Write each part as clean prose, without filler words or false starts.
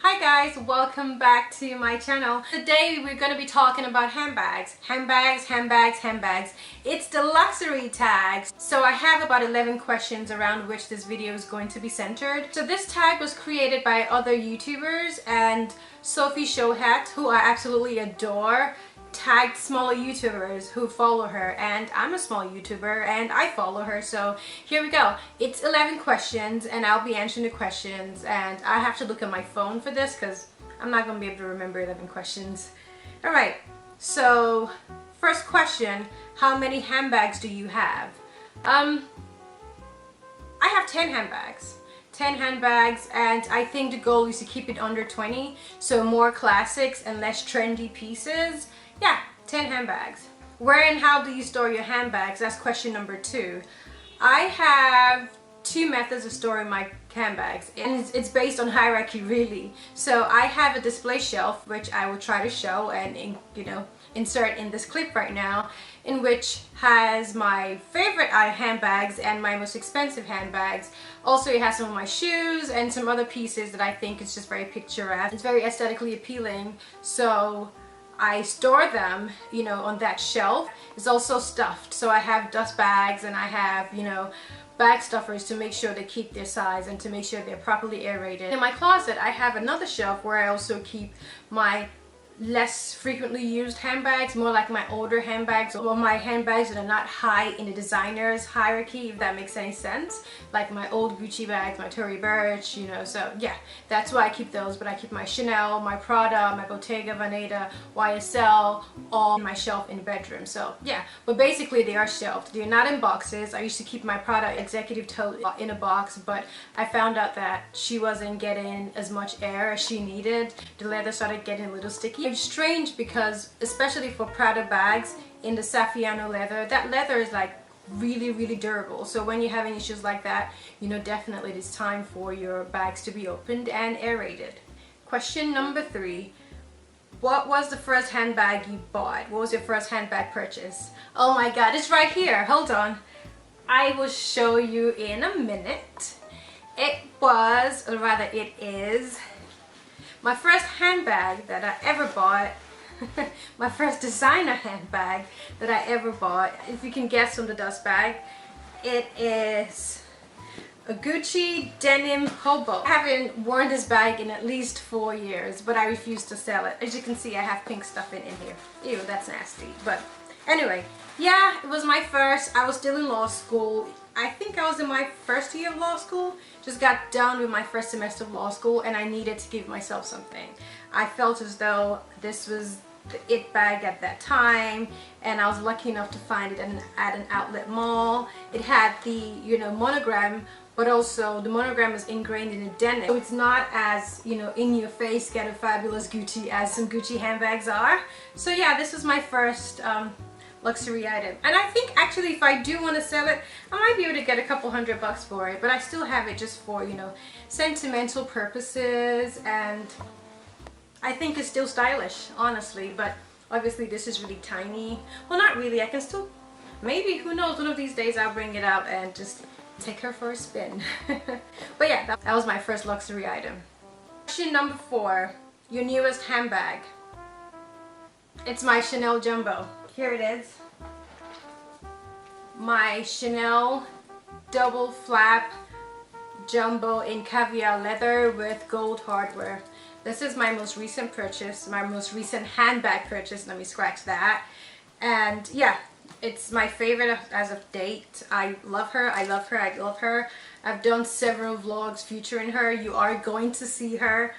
Hi guys, welcome back to my channel. Today we're going to be talking about handbags. Handbags. It's the luxury tags. So I have about 11 questions around which this video is going to be centered. So this tag was created by other YouTubers, and Sophie Shohet, who I absolutely adore, tagged smaller YouTubers who follow her, and I'm a small YouTuber and I follow her. So here we go. It's 11 questions and I'll be answering the questions, and I have to look at my phone for this because I'm not going to be able to remember 11 questions. Alright, so first question, how many handbags do you have? I have 10 handbags. 10 handbags, and I think the goal is to keep it under 20, so more classics and less trendy pieces. Yeah, 10 handbags. Where and how do you store your handbags? That's question number 2. I have 2 methods of storing my handbags, and it's based on hierarchy really. So I have a display shelf, which I will try to show and insert in this clip right now, in which has my favorite handbags and my most expensive handbags. Also, it has some of my shoes and some other pieces that I think is just very picturesque. It's very aesthetically appealing, so I store them, on that shelf. It's also stuffed, so I have dust bags and I have, bag stuffers to make sure they keep their size and to make sure they're properly aerated. In my closet, I have another shelf where I also keep my less frequently used handbags, more like my older handbags, or my handbags that are not high in the designer's hierarchy, if that makes any sense, like my old Gucci bags, my Tory Burch, so yeah, that's why I keep those. But I keep my Chanel, my Prada, my Bottega Veneta, YSL, all in my shelf in the bedroom. So yeah, but basically they are shelved. They're not in boxes. I used to keep my Prada executive tote in a box, but I found out that she wasn't getting as much air as she needed. The leather started getting a little sticky. It's strange because, especially for Prada bags in the Saffiano leather, that leather is like really durable. So when you're having issues like that, definitely it is time for your bags to be opened and aerated. Question number 3. What was the first handbag you bought? What was your first handbag purchase? Oh my god, it's right here. Hold on. I will show you in a minute. It was, or rather it is, my first handbag that I ever bought. My first designer handbag that I ever bought. If you can guess from the dust bag, it is a Gucci denim hobo. I haven't worn this bag in at least 4 years, but I refuse to sell it. As you can see, I have pink stuff in here. Ew, that's nasty. But anyway, yeah, it was my first. I was still in law school. I think I was in my first year of law school. Just got done with my first semester of law school, and I needed to give myself something. I felt as though this was the it bag at that time, and I was lucky enough to find it at an outlet mall. It had the monogram, but also the monogram is ingrained in the denim, so it's not as in your face, get a fabulous Gucci as some Gucci handbags are. So yeah, this was my first luxury item, and I think actually if I do want to sell it, I might be able to get a couple $100 for it, but I still have it just for sentimental purposes, and I think it's still stylish, honestly. But obviously this is really tiny. Well, not really. I can still, maybe, who knows, one of these days I'll bring it out and just take her for a spin. But yeah, that was my first luxury item. Question number 4, your newest handbag. It's my Chanel Jumbo. Here it is. My Chanel double flap jumbo in caviar leather with gold hardware. This is my most recent purchase, my most recent handbag purchase. Let me scratch that. And yeah, it's my favorite as of date. I love her. I love her. I love her. I've done several vlogs featuring her. You are going to see her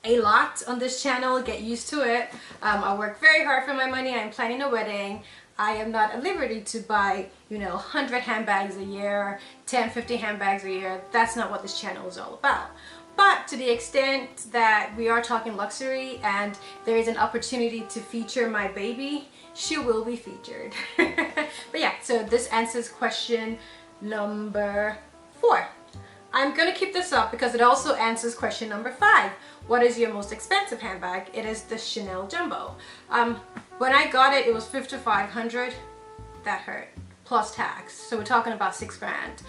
a lot on this channel. Get used to it. I work very hard for my money. I'm planning a wedding. I am not at liberty to buy 100 handbags a year, 10, 50 handbags a year. That's not what this channel is all about. But to the extent that we are talking luxury and there is an opportunity to feature my baby, she will be featured. But yeah, so this answers question number 4. I'm going to keep this up because it also answers question number 5. What is your most expensive handbag? It is the Chanel Jumbo. When I got it, it was $5,500. That hurt. plus tax. So we're talking about $6 grand.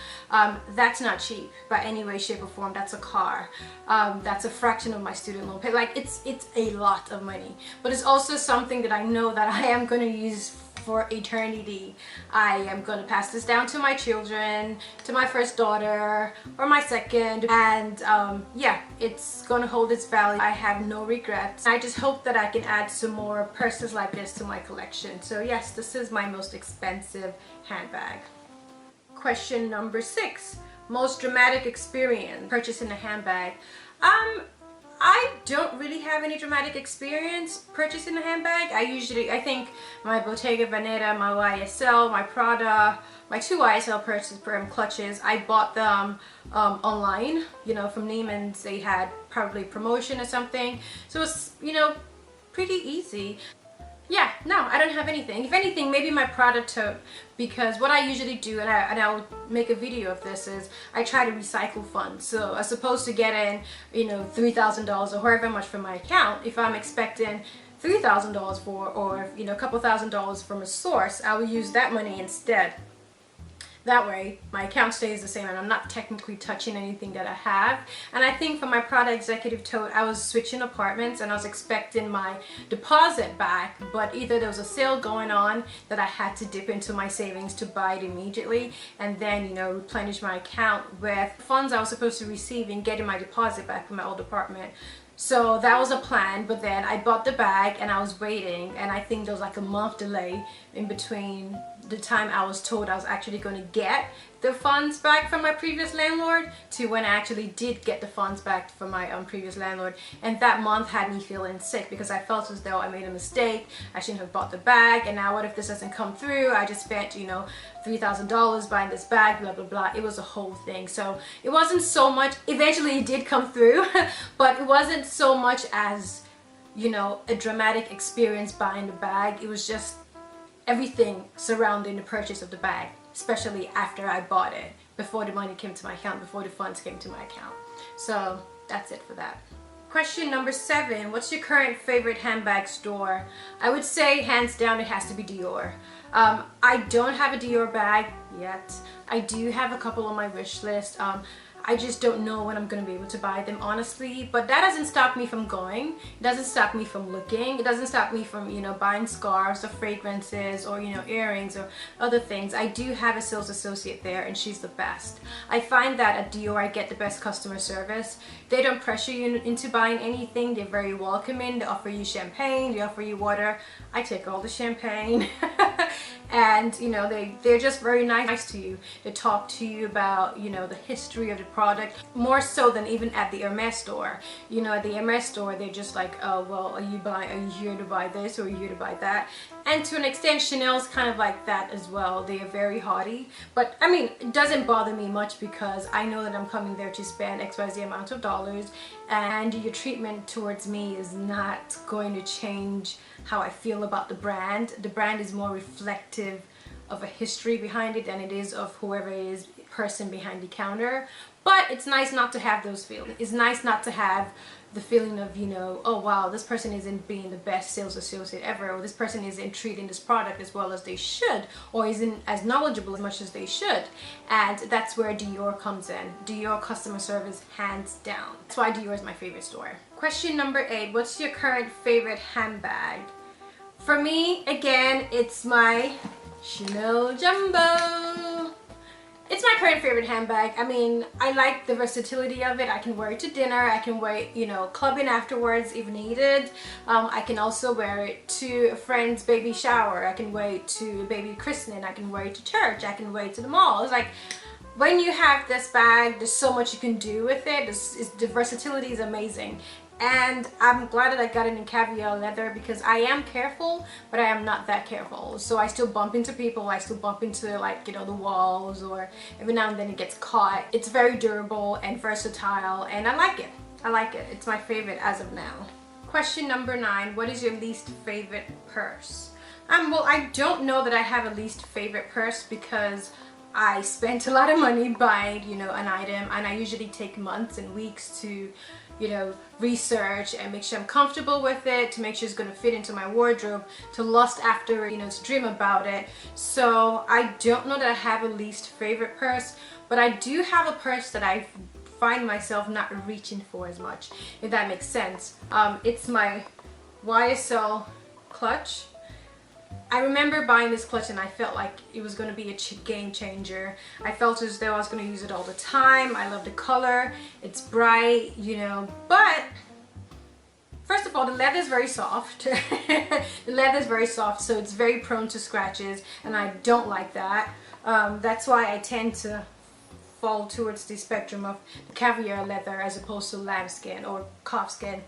That's not cheap by any way, shape, or form. That's a car. That's a fraction of my student loan pay. Like it's a lot of money, but it's also something that I know that I am going to use for eternity. I am going to pass this down to my children, to my first daughter or my second, and yeah, it's going to hold its value. I have no regrets. I just hope that I can add some more purses like this to my collection. So yes, this is my most expensive handbag. Question number 6, most dramatic experience purchasing a handbag. I don't really have any dramatic experience purchasing a handbag. I think my Bottega Veneta, my YSL, my Prada, my 2 YSL purchases clutches, I bought them online, you know, from Neiman's. They had probably promotion or something. So it's, you know, pretty easy. Yeah, no, I don't have anything. If anything, maybe my Prada tote, because what I usually do, and I'll make a video of this, is I try to recycle funds. So as opposed to getting, you know, $3,000 or however much from my account, if I'm expecting $3,000 for, or, you know, a couple $1,000s from a source, I will use that money instead. That way, my account stays the same and I'm not technically touching anything that I have. And I think for my Prada executive tote, I was switching apartments and I was expecting my deposit back, but either there was a sale going on that I had to dip into my savings to buy it immediately and then, you know, replenish my account with funds I was supposed to receive and getting my deposit back from my old apartment. So that was a plan, but then I bought the bag and I was waiting, and I think there was like a month delay in between the time I was told I was actually going to get the funds back from my previous landlord to when I actually did get the funds back from my previous landlord. And that month had me feeling sick because I felt as though I made a mistake. I shouldn't have bought the bag, and now what if this doesn't come through? I just spent, you know, $3,000 buying this bag, blah blah blah. It was a whole thing. So it wasn't so much, eventually it did come through, but it wasn't so much as, you know, a dramatic experience buying the bag. It was just everything surrounding the purchase of the bag, especially after I bought it, before the money came to my account, before the funds came to my account. So that's it for that. Question number 7, what's your current favorite handbag store? I would say hands down it has to be Dior. I don't have a Dior bag yet. I do have a couple on my wish list. I just don't know when I'm going to be able to buy them, honestly, but that doesn't stop me from going. It doesn't stop me from looking. It doesn't stop me from, you know, buying scarves or fragrances or, you know, earrings or other things. I do have a sales associate there and she's the best. I find that at Dior I get the best customer service. They don't pressure you into buying anything. They're very welcoming. They offer you champagne, they offer you water. I take all the champagne. And, you know, they're just very nice to you. They talk to you about, you know, the history of the product, more so than even at the Hermes store. You know, at the Hermes store, they're just like, oh, well, are you here to buy this or are you here to buy that? And to an extent, Chanel's kind of like that as well. They are very haughty. But, I mean, it doesn't bother me much because I know that I'm coming there to spend XYZ amount of dollars, and your treatment towards me is not going to change how I feel about the brand. The brand is more reflective of a history behind it than it is of whoever is person behind the counter. But it's nice not to have those feelings. It's nice not to have the feeling of, you know, oh wow, this person isn't being the best sales associate ever, or this person isn't treating this product as well as they should, or isn't as knowledgeable as much as they should. And that's where Dior comes in. Dior customer service, hands down. That's why Dior is my favorite store. Question number 8, what's your current favorite handbag? For me, again, it's my Chanel Jumbo. It's my current favorite handbag. I mean, I like the versatility of it. I can wear it to dinner. I can wear it, you know, clubbing afterwards if needed. I can also wear it to a friend's baby shower. I can wear it to a baby christening. I can wear it to church. I can wear it to the mall. It's like, when you have this bag, there's so much you can do with it. The versatility is amazing. And I'm glad that I got it in caviar leather because I am careful, but I am not that careful. So I still bump into people, I still bump into, like, you know, the walls, or every now and then it gets caught. It's very durable and versatile, and I like it. I like it. It's my favorite as of now. Question number 9, what is your least favorite purse? Well, I don't know that I have a least favorite purse because I spent a lot of money buying, you know, an item, and I usually take months and weeks to, you know, research and make sure I'm comfortable with it, to make sure it's going to fit into my wardrobe, to lust after it, you know, to dream about it. So I don't know that I have a least favorite purse, but I do have a purse that I find myself not reaching for as much, if that makes sense. It's my YSL clutch. I remember buying this clutch and I felt like it was going to be a game changer. I felt as though I was going to use it all the time. I love the color. It's bright, you know, but first of all, the leather is very soft. The leather is very soft, so it's very prone to scratches, and I don't like that. That's why I tend to fall towards the spectrum of caviar leather as opposed to lambskin or calfskin.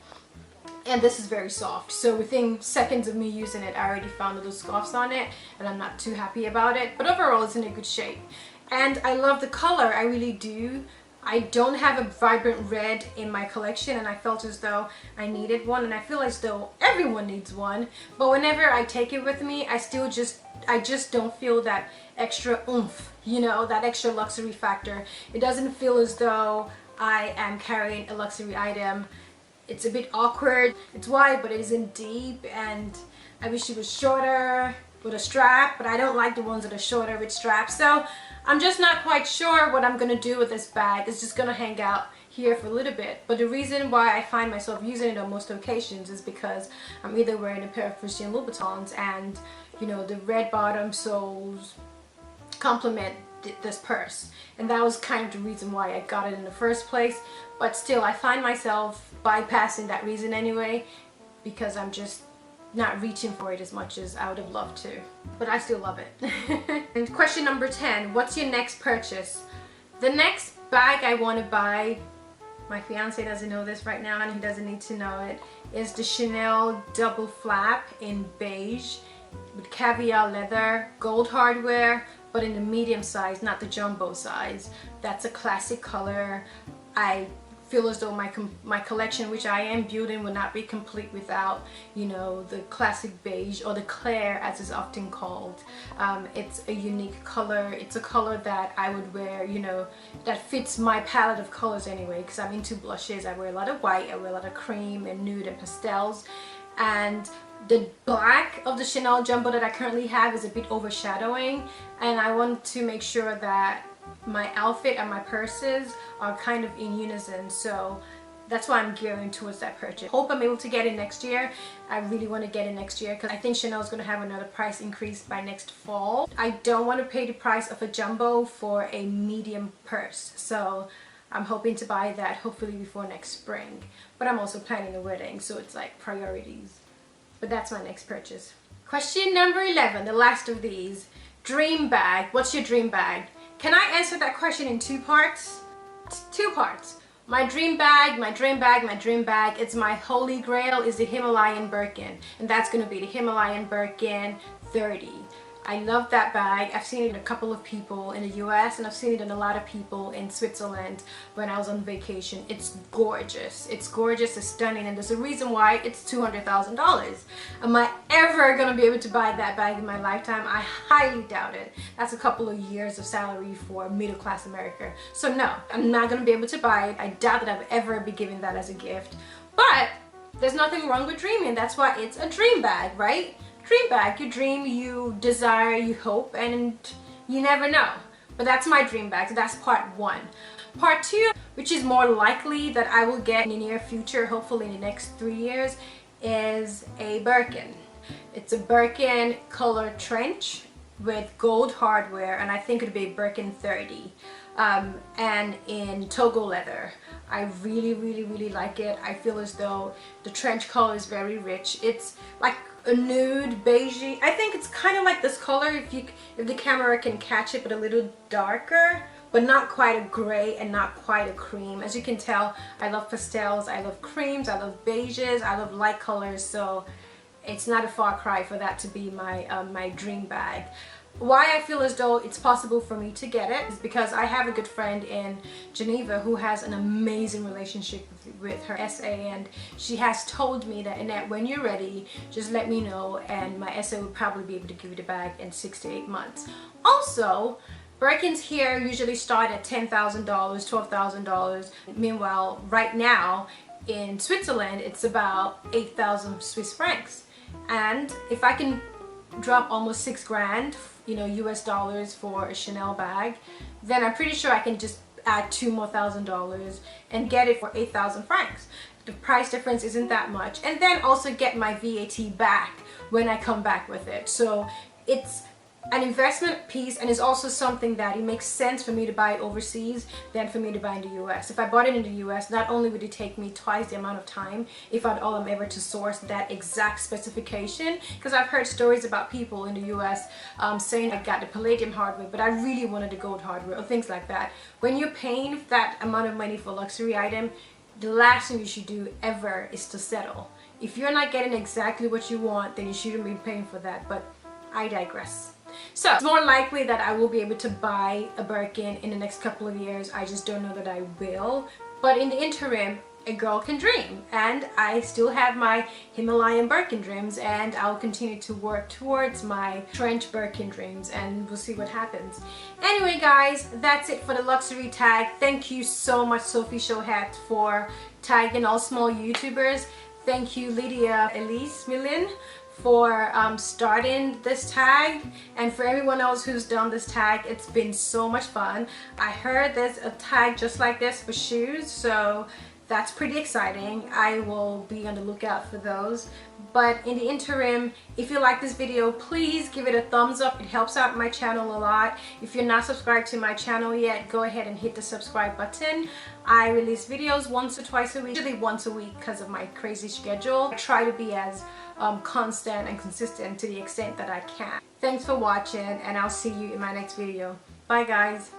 And this is very soft, so within seconds of me using it, I already found little scuffs on it, and I'm not too happy about it. But overall, it's in a good shape, and I love the color. I really do. I don't have a vibrant red in my collection, and I felt as though I needed one, and I feel as though everyone needs one. But whenever I take it with me, I just don't feel that extra oomph, you know, that extra luxury factor. It doesn't feel as though I am carrying a luxury item. It's a bit awkward. It's wide, but it isn't deep, and I wish it was shorter with a strap, but I don't like the ones that are shorter with straps. So I'm just not quite sure what I'm gonna do with this bag. It's just gonna hang out here for a little bit. But the reason why I find myself using it on most occasions is because I'm either wearing a pair of Christian Louboutins, and you know, the red bottom soles complement this purse, and that was kind of the reason why I got it in the first place. But still, I find myself bypassing that reason anyway, because I'm just not reaching for it as much as I would have loved to, but I still love it. And question number 10, what's your next purchase? The next bag I want to buy, my fiance doesn't know this right now and he doesn't need to know it, is the Chanel double flap in beige with caviar leather, gold hardware, but in the medium size, not the jumbo size. That's a classic color. I feel as though my collection, which I am building, will not be complete without, you know, the classic beige, or the clair as it's often called. It's a unique color. It's a color that I would wear, you know, that fits my palette of colors anyway, because I'm into blushes. I wear a lot of white, I wear a lot of cream and nude and pastels, and the black of the Chanel jumbo that I currently have is a bit overshadowing, and I want to make sure that my outfit and my purses are kind of in unison, so that's why I'm gearing towards that purchase. Hope I'm able to get it next year. I really want to get it next year because I think Chanel is going to have another price increase by next fall. I don't want to pay the price of a jumbo for a medium purse, so I'm hoping to buy that hopefully before next spring. But I'm also planning a wedding, so it's like priorities. But that's my next purchase. Question number 11, the last of these. Dream bag. What's your dream bag? Can I answer that question in two parts? Two parts. My dream bag, my dream bag, my dream bag. It's my holy grail is the Himalayan Birkin. And that's going to be the Himalayan Birkin 30. I love that bag. I've seen it in a couple of people in the US, and I've seen it in a lot of people in Switzerland when I was on vacation. It's gorgeous. It's gorgeous, it's stunning, and there's a reason why it's $200,000. Am I ever going to be able to buy that bag in my lifetime? I highly doubt it. That's a couple of years of salary for middle-class America. So no, I'm not going to be able to buy it. I doubt that I've ever be given that as a gift. But there's nothing wrong with dreaming. That's why it's a dream bag, right? Dream bag, you dream, you desire, you hope, and you never know. But that's my dream bag. So that's part one. Part two, which is more likely that I will get in the near future, hopefully in the next 3 years, is a Birkin. It's a Birkin color trench with gold hardware, and I think it'd be a Birkin 30, and in Togo leather. I really like it. I feel as though the trench color is very rich. It's like a nude beigey. I think it's kind of like this color if the camera can catch it, but a little darker, but not quite a gray and not quite a cream. As you can tell, I love pastels, I love creams, I love beiges, I love light colors, so it's not a far cry for that to be my my dream bag. Why I feel as though it's possible for me to get it is because I have a good friend in Geneva who has an amazing relationship with her SA, and she has told me that, Annette, when you're ready, just let me know, and my SA will probably be able to give you the bag in 6 to 8 months. Also, Birkins here usually start at $10,000, $12,000. Meanwhile, right now in Switzerland, it's about 8,000 Swiss francs. And if I can drop almost 6 grand, you know, US dollars for a Chanel bag, then I'm pretty sure I can just add $2 more thousand and get it for 8,000 francs. The price difference isn't that much, and then also get my VAT back when I come back with it. So it's an investment piece, and it's also something that it makes sense for me to buy overseas than for me to buy in the US. If I bought it in the US, not only would it take me twice the amount of time if I'd all I'm ever to source that exact specification, because I've heard stories about people in the US saying I got the palladium hardware but I really wanted the gold hardware or things like that. When you're paying that amount of money for a luxury item, the last thing you should do ever is to settle. If you're not getting exactly what you want, then you shouldn't be paying for that, but I digress. So it's more likely that I will be able to buy a Birkin in the next couple of years. I just don't know that I will. But in the interim, a girl can dream, and I still have my Himalayan Birkin dreams, and I'll continue to work towards my French Birkin dreams, and we'll see what happens. Anyway guys, that's it for the luxury tag. Thank you so much, Sophie Shohet, for tagging all small YouTubers. Thank you, Lydia Elise Millen, for starting this tag, and for everyone else who's done this tag. It's been so much fun. I heard there's a tag just like this for shoes, so that's pretty exciting. I will be on the lookout for those. But in the interim, if you like this video, please give it a thumbs up. It helps out my channel a lot. If you're not subscribed to my channel yet, go ahead and hit the subscribe button. I release videos once or twice a week, usually once a week because of my crazy schedule. I try to be as constant and consistent to the extent that I can. Thanks for watching, and I'll see you in my next video. Bye guys.